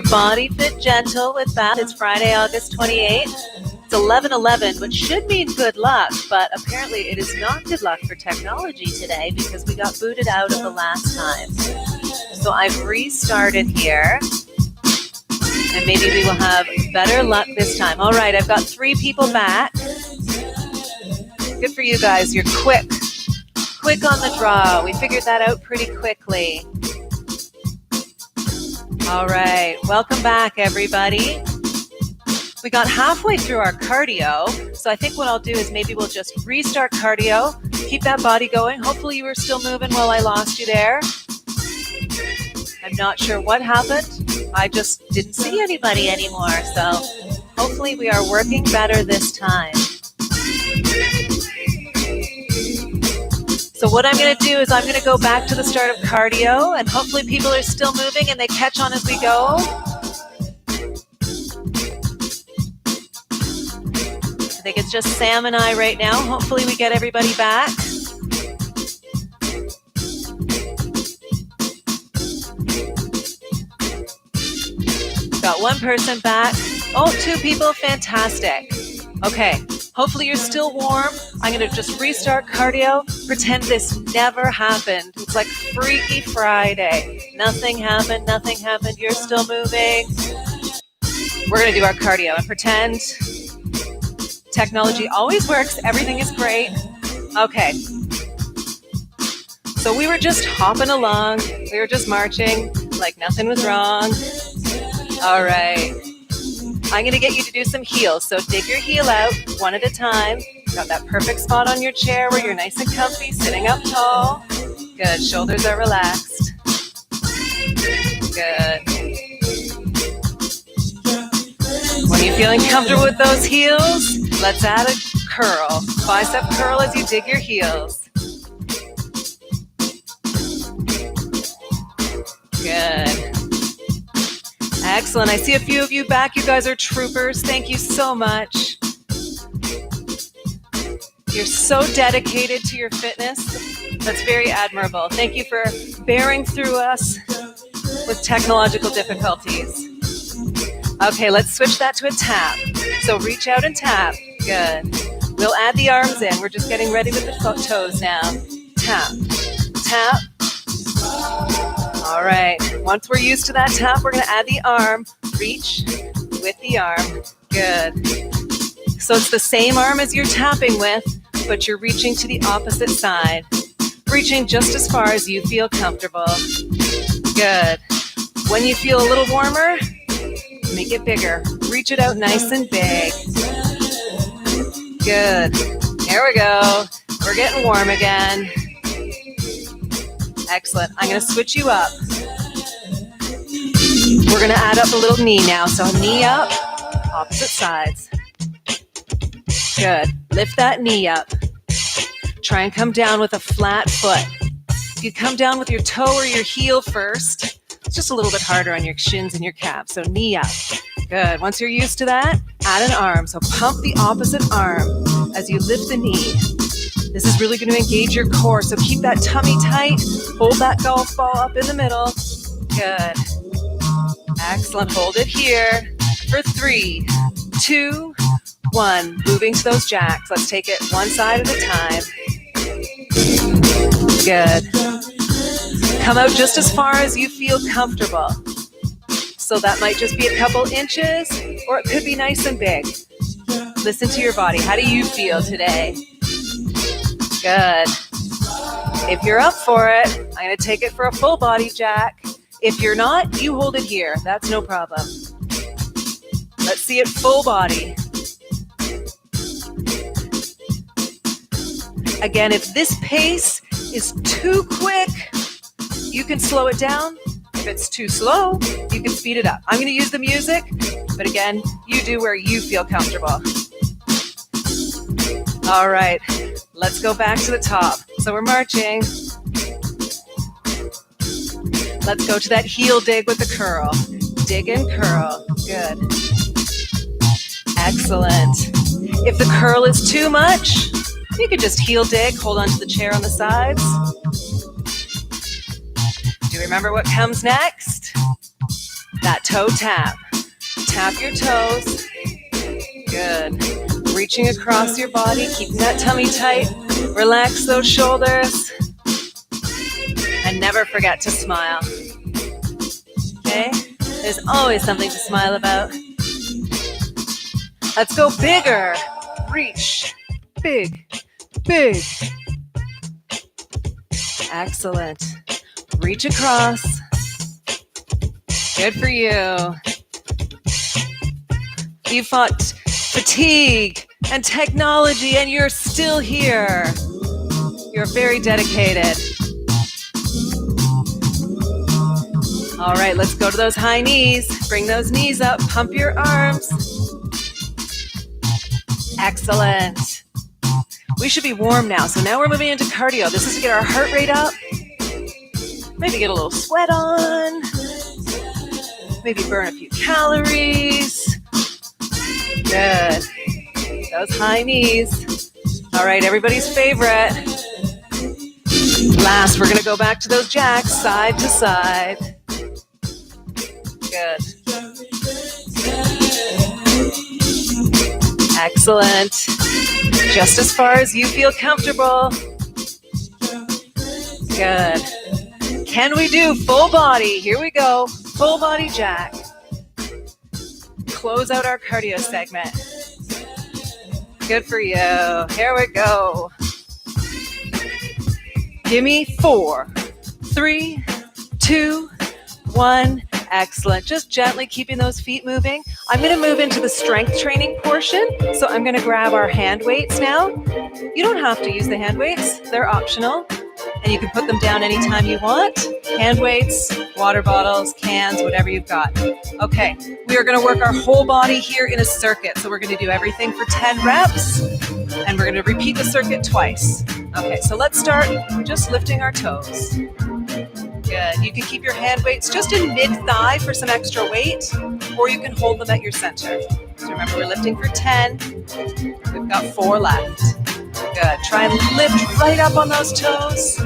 Bodyfit Gentle with Beth. It's Friday, August 28th. It's 11:11, which should mean good luck, but apparently it is not good luck for technology today because we got booted out of the last time. So I've restarted here, and maybe we will have better luck this time. All right, I've got 3 people back. Good for you guys. You're quick on the draw. We figured that out pretty quickly. All right, welcome back, everybody. We got halfway through our cardio, so I think what I'll do is maybe we'll just restart cardio, keep that body going. Hopefully you were still moving while I lost you there. I'm not sure what happened. I just didn't see anybody anymore, so hopefully we are working better this time. So what I'm going to do is I'm going to go back to the start of cardio, and hopefully people are still moving and they catch on as we go. I think it's just Sam and I right now. Hopefully we get everybody back. Got 1 person back. Oh, 2 people. Fantastic. Okay. Hopefully you're still warm. I'm going to just restart cardio. Pretend this never happened. It's like Freaky Friday. Nothing happened. You're still moving. We're going to do our cardio and pretend technology always works. Everything is great. Okay. So we were just hopping along. We were just marching like nothing was wrong. All right. I'm going to get you to do some heels. So dig your heel out one at a time. Got that perfect spot on your chair where you're nice and comfy, sitting up tall. Good. Shoulders are relaxed. Good. When you're feeling comfortable with those heels, let's add a curl. Bicep curl as you dig your heels. Good. Excellent. I see a few of you back. You guys are troopers. Thank you so much. You're so dedicated to your fitness. That's very admirable. Thank you for bearing through us with technological difficulties. Okay, let's switch that to a tap. So reach out and tap. Good. We'll add the arms in. We're just getting ready with the toes now. Tap. Tap. All right, once we're used to that tap, we're going to add the arm. Reach with the arm. Good. So it's the same arm as you're tapping with, but you're reaching to the opposite side. Reaching just as far as you feel comfortable. Good. When you feel a little warmer, make it bigger. Reach it out nice and big. Good. There we go. We're getting warm again. Excellent. I'm going to switch you up. We're going to add up a little knee now. So knee up, opposite sides. Good. Lift that knee up. Try and come down with a flat foot. If you come down with your toe or your heel first, it's just a little bit harder on your shins and your calves. So knee up. Good. Once you're used to that, add an arm. So pump the opposite arm as you lift the knee. This is really going to engage your core, so keep that tummy tight. Hold that golf ball up in the middle. Good. Excellent. Hold it here for 3, 2, 1. Moving to those jacks. Let's take it one side at a time. Good. Come out just as far as you feel comfortable. So that might just be a couple inches, or it could be nice and big. Listen to your body. How do you feel today? Good. If you're up for it, I'm going to take it for a full body jack. If you're not, you hold it here. That's no problem. Let's see it full body. Again, if this pace is too quick, you can slow it down. If it's too slow, you can speed it up. I'm going to use the music, but again, you do where you feel comfortable. All right. Let's go back to the top. So we're marching. Let's go to that heel dig with the curl. Dig and curl. Good. Excellent. If the curl is too much, you can just heel dig, hold onto the chair on the sides. Do you remember what comes next? That toe tap. Tap your toes. Good. Reaching across your body, keeping that tummy tight. Relax those shoulders. And never forget to smile. Okay? There's always something to smile about. Let's go bigger. Reach. Big. Big. Excellent. Reach across. Good for you. You fought fatigue and technology and you're still here. You're very dedicated. All right, let's go to those high knees. Bring those knees up. Pump your arms. Excellent. We should be warm now. So now we're moving into cardio. This is to get our heart rate up. Maybe get a little sweat on. Maybe burn a few calories. Good. Those high knees. All right, everybody's favorite. Last, we're going to go back to those jacks, side to side. Good. Excellent. Just as far as you feel comfortable. Good. Can we do full body? Here we go. Full body jack. Close out our cardio segment. Good for you. Here we go. Give me 4, 3, 2, 1. Excellent. Just gently keeping those feet moving. I'm going to move into the strength training portion. So I'm going to grab our hand weights now. You don't have to use the hand weights. They're optional. And you can put them down anytime you want. Hand weights, water bottles, cans, whatever you've got. Okay, we are going to work our whole body here in a circuit. So we're going to do everything for 10 reps. And we're going to repeat the circuit twice. Okay, so let's start just lifting our toes. Good. You can keep your hand weights just in mid-thigh for some extra weight, or you can hold them at your center. So remember, we're lifting for 10. We've got 4 left. Good. Try and lift right up on those toes.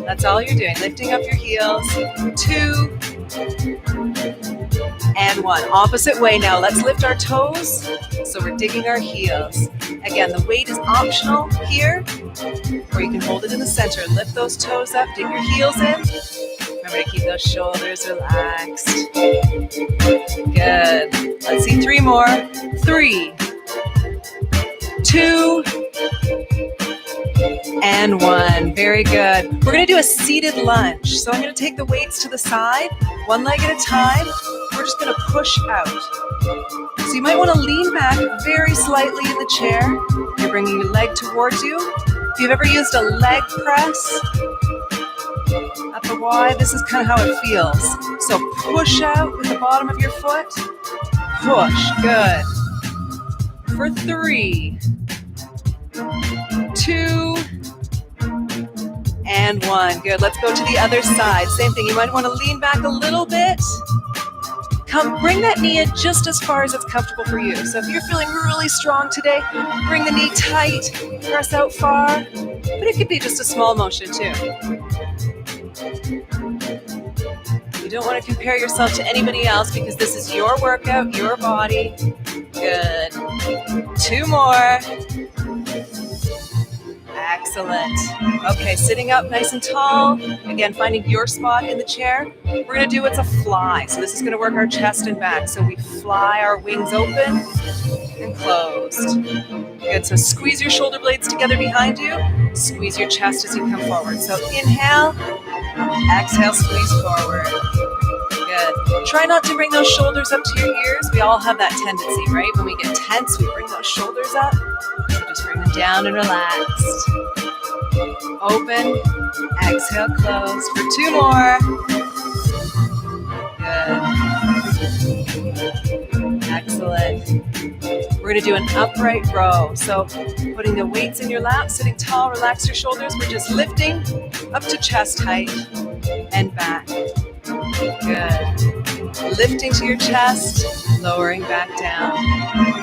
That's all you're doing, lifting up your heels. 2 and 1. Opposite way now. Let's lift our toes. So we're digging our heels. Again, the weight is optional here, or you can hold it in the center. Lift those toes up, dig your heels in. Remember to keep those shoulders relaxed. Good. Let's see 3 more. 3, 2, and 1. Very good. We're going to do a seated lunge. So I'm going to take the weights to the side, one leg at a time. We're just going to push out. So you might want to lean back very slightly in the chair. You're bringing your leg towards you. If you've ever used a leg press at the Y, this is kind of how it feels. So push out with the bottom of your foot. Push. Good. For 3, 2, and 1. Good. Let's go to the other side. Same thing. You might want to lean back a little bit. Bring that knee in just as far as it's comfortable for you. So if you're feeling really strong today, bring the knee tight, press out far. But it could be just a small motion too. You don't want to compare yourself to anybody else because this is your workout, your body. Good. 2 more. Excellent. Okay, sitting up nice and tall. Again, finding your spot in the chair. We're going to do what's a fly. So this is going to work our chest and back. So we fly our wings open and closed. Good. So squeeze your shoulder blades together behind you. Squeeze your chest as you come forward. So inhale, exhale, squeeze forward. Good. Try not to bring those shoulders up to your ears. We all have that tendency, right? When we get tense, we bring those shoulders up. So just bring them down and relaxed. Open, exhale, close for 2 more. Good. Excellent. We're going to do an upright row. So putting the weights in your lap, sitting tall, relax your shoulders. We're just lifting up to chest height and back. Good. Lifting to your chest, lowering back down.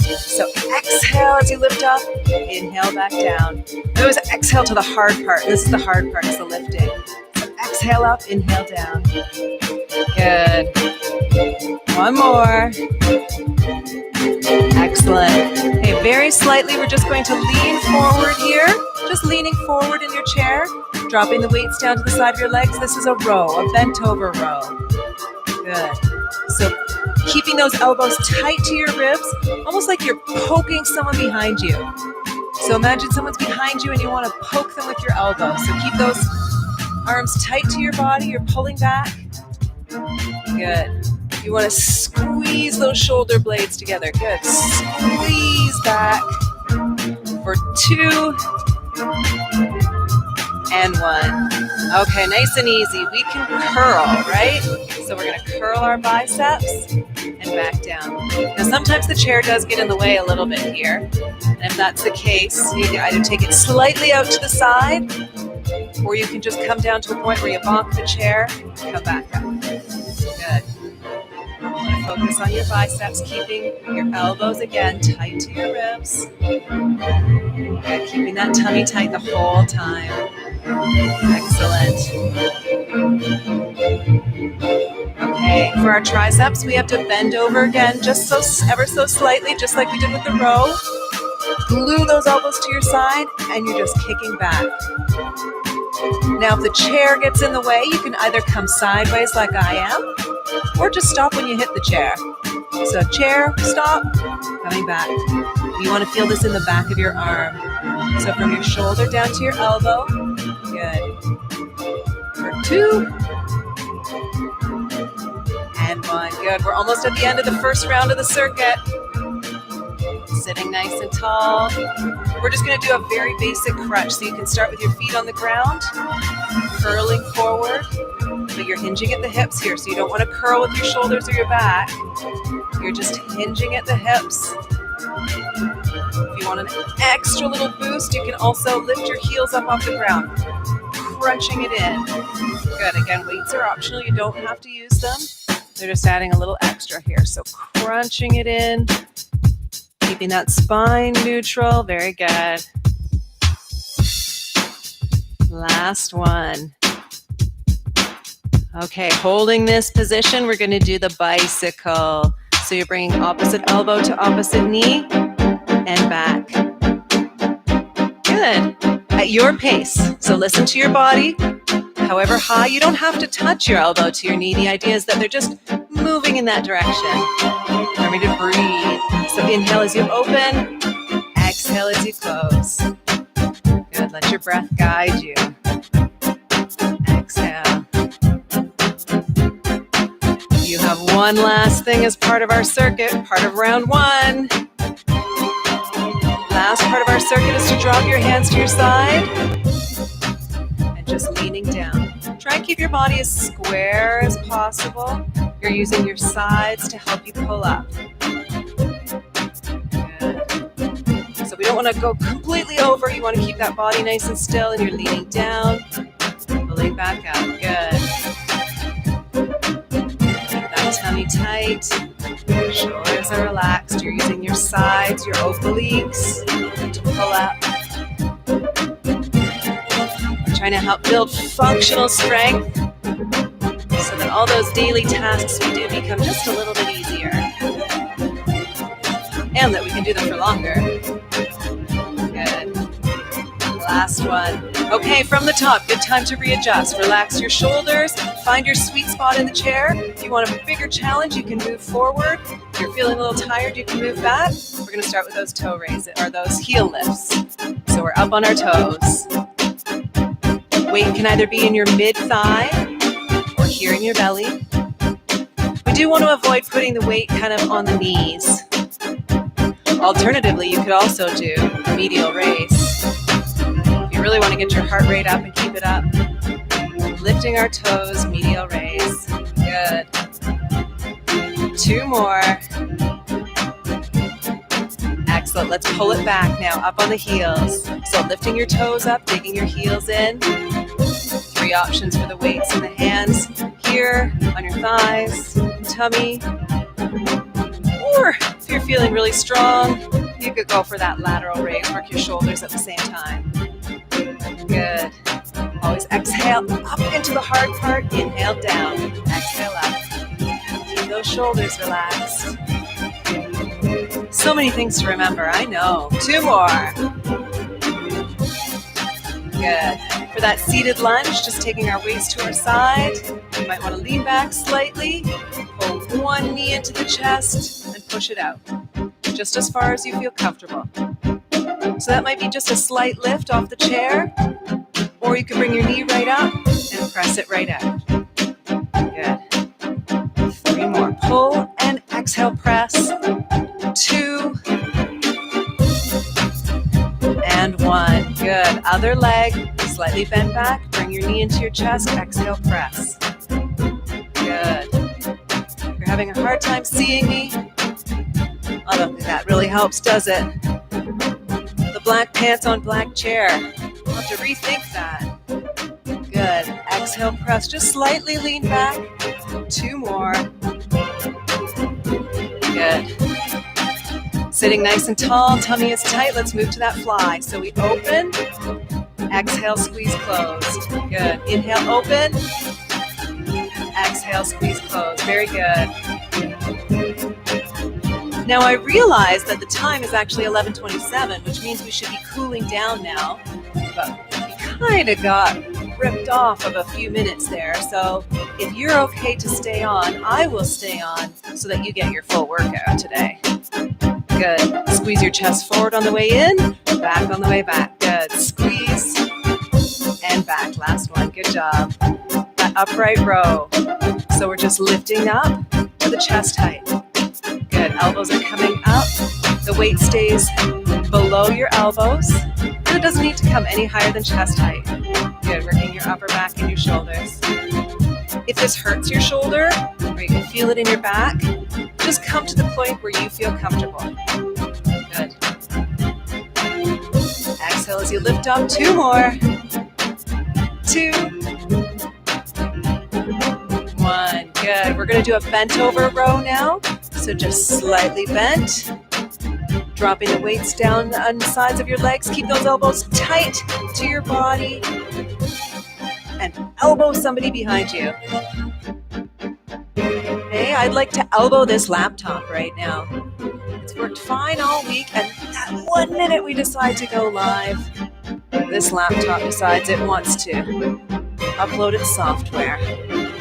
So exhale as you lift up, inhale back down. Always exhale to the hard part. This is the hard part, is the lifting. So Exhale up, inhale down. Good. One more. Excellent. Okay, very slightly, we're just going to lean forward here. Just leaning forward in your chair, dropping the weights down to the side of your legs. This is a row, a bent over row. Good. So keeping those elbows tight to your ribs, almost like you're poking someone behind you. So imagine someone's behind you and you want to poke them with your elbow. So keep those arms tight to your body. You're pulling back. Good. You want to squeeze those shoulder blades together. Good. Squeeze back for 2 and 1. Okay, nice and easy. We can curl, right? So we're going to curl our biceps and back down. Now sometimes the chair does get in the way a little bit here. And if that's the case, you can either take it slightly out to the side, or you can just come down to a point where you bonk the chair and come back up. Good. Focus on your biceps, keeping your elbows again tight to your ribs. Good. Keeping that tummy tight the whole time. Excellent. Okay, for our triceps, we have to bend over again, just ever so slightly, just like we did with the row. Glue those elbows to your side, and you're just kicking back. Now, if the chair gets in the way, you can either come sideways like I am, or just stop when you hit the chair. So chair, stop, coming back. You want to feel this in the back of your arm. So from your shoulder down to your elbow. Good. For 2 and 1. Good. We're almost at the end of the first round of the circuit. Sitting nice and tall. We're just going to do a very basic crutch. So you can start with your feet on the ground, curling forward, but you're hinging at the hips here. So you don't want to curl with your shoulders or your back. You're just hinging at the hips. If you want an extra little boost, you can also lift your heels up off the ground, crunching it in. Good. Again, weights are optional. You don't have to use them. They're just adding a little extra here. So crunching it in. Keeping that spine neutral. Very good. Last one. Okay, holding this position, we're going to do the bicycle. So you're bringing opposite elbow to opposite knee and back. Good. At your pace. So listen to your body. However high, you don't have to touch your elbow to your knee. The idea is that they're just moving in that direction. Remember to breathe. So inhale as you open, exhale as you close. Good. Let your breath guide you. Exhale. You have one last thing as part of our circuit, part of round 1. Last part of our circuit is to drop your hands to your side and just leaning down. Try and keep your body as square as possible. You're using your sides to help you pull up. Good. So we don't want to go completely over. You want to keep that body nice and still, and you're leaning down, pulling back up. Good. Keep that tummy tight. Your shoulders are relaxed. You're using your sides, your obliques to pull up. We're trying to help build functional strength so that all those daily tasks we do become just a little bit easier. And that we can do them for longer. Good. Last one. Okay, from the top, good time to readjust. Relax your shoulders. Find your sweet spot in the chair. If you want a bigger challenge, you can move forward. If you're feeling a little tired, you can move back. We're going to start with those toe raises, or those heel lifts. So we're up on our toes. Weight can either be in your mid-thigh or here in your belly. We do want to avoid putting the weight kind of on the knees. Alternatively, you could also do a medial raise. If you really want to get your heart rate up and keep it up, lifting our toes, medial raise. Good. 2 more. Excellent. Let's pull it back now, up on the heels. So lifting your toes up, digging your heels in. 3 options for the weights in the hands. Here, on your thighs, tummy. Or if you're feeling really strong, you could go for that lateral raise. Work your shoulders at the same time. Good. Always exhale up into the hard part, inhale down, exhale up. Keep those shoulders relaxed. So many things to remember, I know. 2 more. Good. For that seated lunge, just taking our waist to our side. You might want to lean back slightly, pull one knee into the chest, and push it out. Just as far as you feel comfortable. So that might be just a slight lift off the chair, or you can bring your knee right up and press it right out. Good. 3 more. Pull and exhale, press. 2 and 1. Good. Other leg, slightly bend back. Bring your knee into your chest. Exhale, press. Good. If you're having a hard time seeing me, I don't think that really helps, does it? The black pants on black chair. We'll have to rethink that. Good. Exhale, press. Just slightly lean back. 2 more. Good. Sitting nice and tall, tummy is tight. Let's move to that fly. So we open, exhale, squeeze, close. Good. Inhale, open. Exhale, squeeze, close. Very good. Now I realize that the time is actually 11:27, which means we should be cooling down now. But we kind of got ripped off of a few minutes there. So if you're okay to stay on, I will stay on so that you get your full workout today. Good. Squeeze your chest forward on the way in, back on the way back. Good. Squeeze and back. Last one. Good job. That upright row. So we're just lifting up to the chest height. Good. Elbows are coming up. The weight stays below your elbows. And it doesn't need to come any higher than chest height. Good. Working your upper back and your shoulders. If this hurts your shoulder, or you can feel it in your back, just come to the point where you feel comfortable. Good. Exhale as you lift up. 2 more. 2. 1. Good. We're going to do a bent over row now. So just slightly bent. Dropping the weights down on the sides of your legs. Keep those elbows tight to your body. And elbow somebody behind you. Hey, I'd like to elbow this laptop right now. It's worked fine all week, and that 1 minute we decide to go live, this laptop decides it wants to upload its software.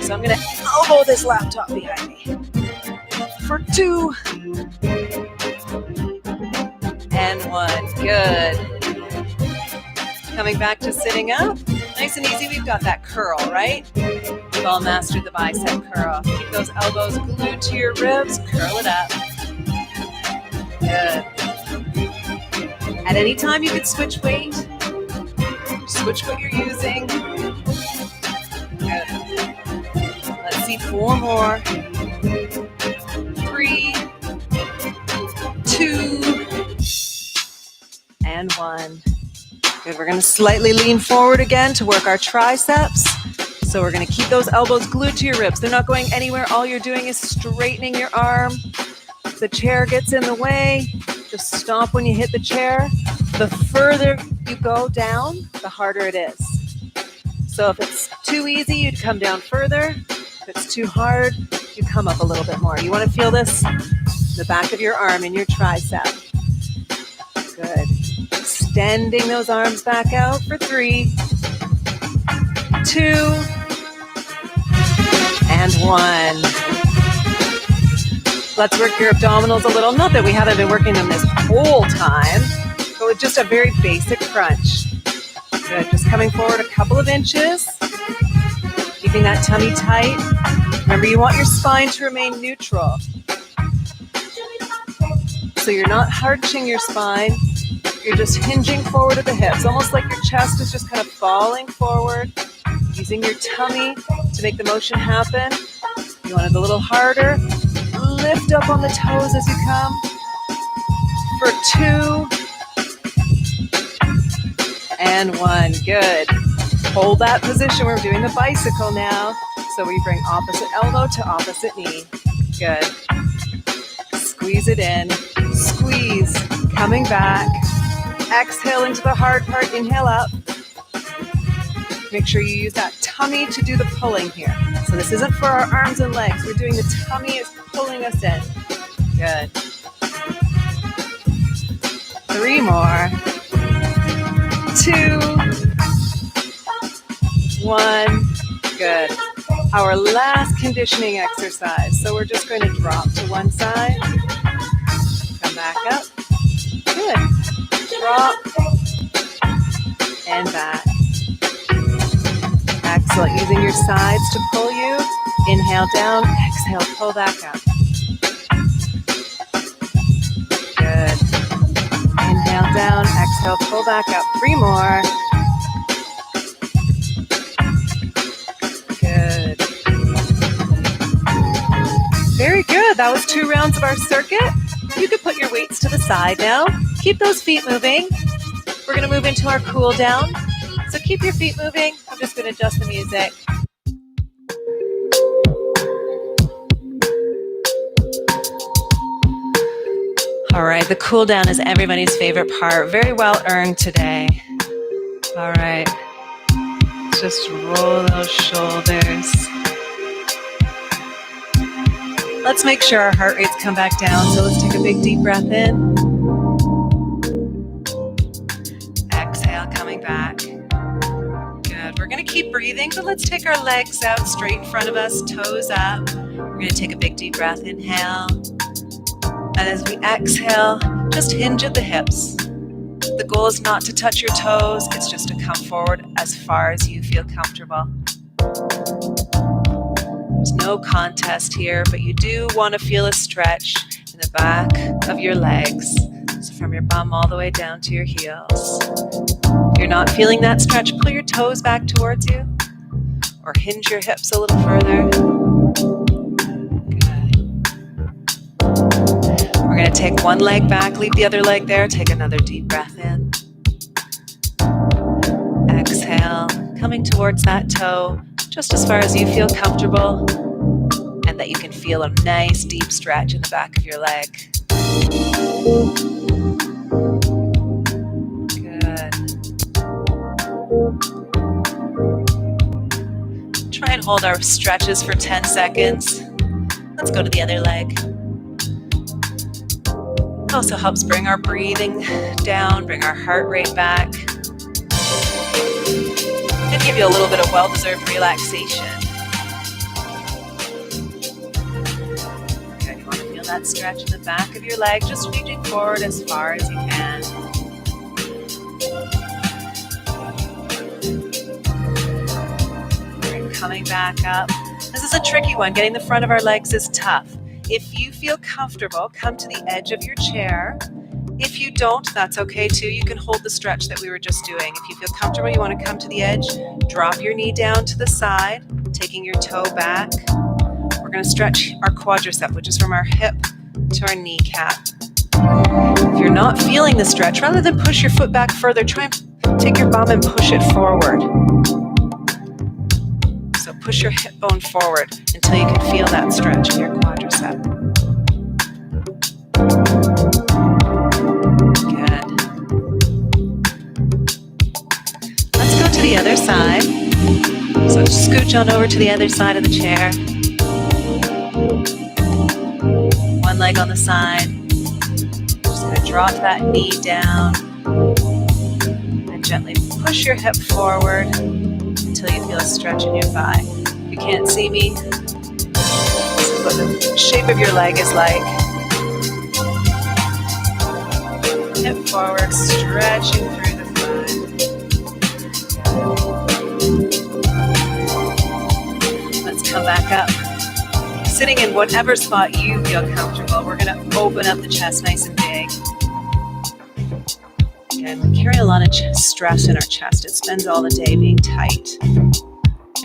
So I'm going to elbow this laptop behind me. For 2 and 1. Good. Coming back to sitting up. Nice and easy. We've got that curl, right? We've all mastered the bicep curl. Keep those elbows glued to your ribs. Curl it up. Good. At any time, you could switch weight. Switch what you're using. Good. Let's see. 4 more. 3, 2, and 1. Good. We're going to slightly lean forward again to work our triceps. So we're going to keep those elbows glued to your ribs. They're not going anywhere. All you're doing is straightening your arm. If the chair gets in the way, just stop when you hit the chair. The further you go down, the harder it is. So if it's too easy, you'd come down further. If it's too hard, you come up a little bit more. You want to feel this? The back of your arm in your tricep. Good. Extending those arms back out for 3, 2, and 1. Let's work your abdominals a little. Not that we haven't been working them this whole time, but with just a very basic crunch. Good. Just coming forward a couple of inches. Keeping that tummy tight. Remember, you want your spine to remain neutral. So you're not hunching your spine. You're just hinging forward at the hips, almost like your chest is just kind of falling forward, using your tummy to make the motion happen. You want it a little harder. Lift up on the toes as you come. For 2 and 1. Good. Hold that position. We're doing the bicycle now. So we bring opposite elbow to opposite knee. Good. Squeeze it in. Squeeze. Coming back. Exhale into the hard part. Inhale up. Make sure you use that tummy to do the pulling here. So this isn't for our arms and legs. We're doing the tummy is pulling us in. Good. 3 more. 2, 1. Good. Our last conditioning exercise. So we're just going to drop to one side. Come back up. Good. Drop. And back. Excellent. Using your sides to pull you. Inhale down. Exhale. Pull back up. Good. Inhale down. Exhale. Pull back up. 3 more. Good. Very good. That was 2 rounds of our circuit. You could put your weights to the side now. Keep those feet moving. We're going to move into our cool down. So keep your feet moving. I'm just going to adjust the music. All right, the cool down is everybody's favorite part. Very well earned today. All right. Just roll those shoulders. Let's make sure our heart rates come back down. So let's take a big deep breath in. Exhale, coming back. Good. We're going to keep breathing, but let's take our legs out straight in front of us, toes up. We're going to take a big deep breath. Inhale. And as we exhale, just hinge at the hips. The goal is not to touch your toes. It's just to come forward as far as you feel comfortable. There's no contest here, but you do want to feel a stretch in the back of your legs. So from your bum all the way down to your heels. If you're not feeling that stretch, pull your toes back towards you or hinge your hips a little further. We're going to take one leg back, leave the other leg there, take another deep breath in. Exhale, coming towards that toe, just as far as you feel comfortable, and that you can feel a nice deep stretch in the back of your leg. Good. Try and hold our stretches for 10 seconds. Let's go to the other leg. Also helps bring our breathing down, bring our heart rate back, and give you a little bit of well-deserved relaxation. Okay, you want to feel that stretch in the back of your leg, just reaching forward as far as you can. We're coming back up. This is a tricky one. Getting the front of our legs is tough. If you feel comfortable, come to the edge of your chair. If you don't, that's okay too. You can hold the stretch that we were just doing. If you feel comfortable, you want to come to the edge, drop your knee down to the side, taking your toe back. We're going to stretch our quadricep, which is from our hip to our kneecap. If you're not feeling the stretch, rather than push your foot back further, try and take your bum and push it forward. So push your hip bone forward until you can feel that stretch in your quadricep. Good. Let's go to the other side. So scooch on over to the other side of the chair. One leg on the side. Just going to drop that knee down and gently push your hip forward until you feel a stretch in your thigh. If you can't see me, this is what the shape of your leg is like. Hip forward, stretching through the thigh. Let's come back up. Sitting in whatever spot you feel comfortable. We're going to open up the chest nice and big. Again, we carry a lot of stress in our chest. It spends all the day being tight.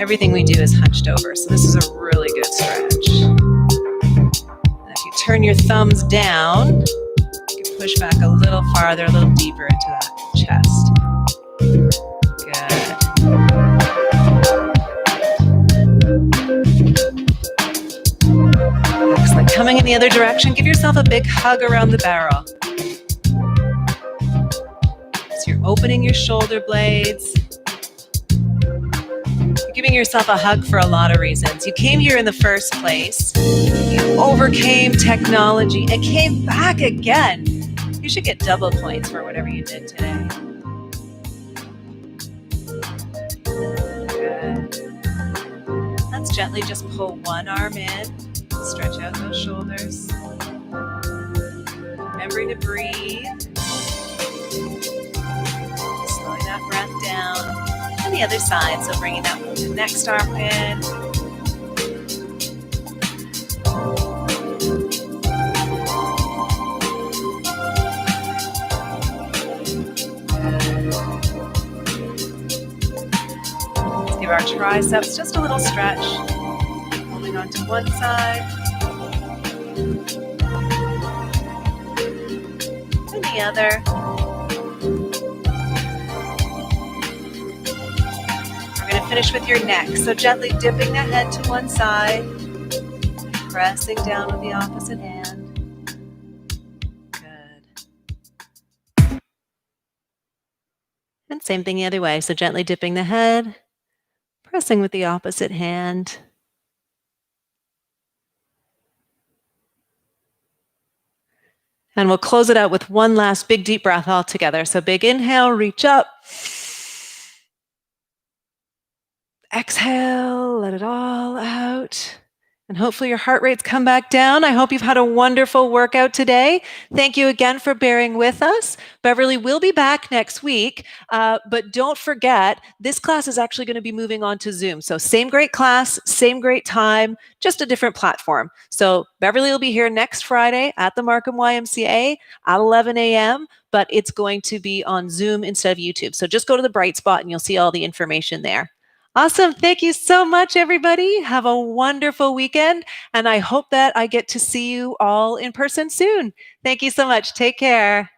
Everything we do is hunched over, so this is a really good stretch. And if you turn your thumbs down, you can push back a little farther, a little deeper into that chest. Good. Excellent. Coming in the other direction, give yourself a big hug around the barrel. So you're opening your shoulder blades. giving yourself a hug for a lot of reasons. You came here in the first place, you overcame technology and came back again. You should get double points for whatever you did today. Good. Let's gently just pull one arm in, stretch out those shoulders. Remembering to breathe. Slowing that breath down. And the other side, so bringing that next arm in. Let's give our triceps just a little stretch. Holding on to one side. And the other. Finish with your neck. So gently dipping the head to one side, pressing down with the opposite hand. Good. And same thing the other way. So gently dipping the head, pressing with the opposite hand. And we'll close it out with one last big deep breath all together. So big inhale, reach up. Exhale, let it all out. And hopefully your heart rates come back down. I hope you've had a wonderful workout today. Thank you again for bearing with us. Beverly will be back next week, but don't forget, this class is actually going to be moving on to Zoom. So same great class, same great time, just a different platform. So Beverly will be here next Friday at the Markham YMCA at 11 a.m., but it's going to be on Zoom instead of YouTube. So just go to the Bright Spot and you'll see all the information there. Awesome. Thank you so much, everybody. Have a wonderful weekend. And I hope that I get to see you all in person soon. Thank you so much. Take care.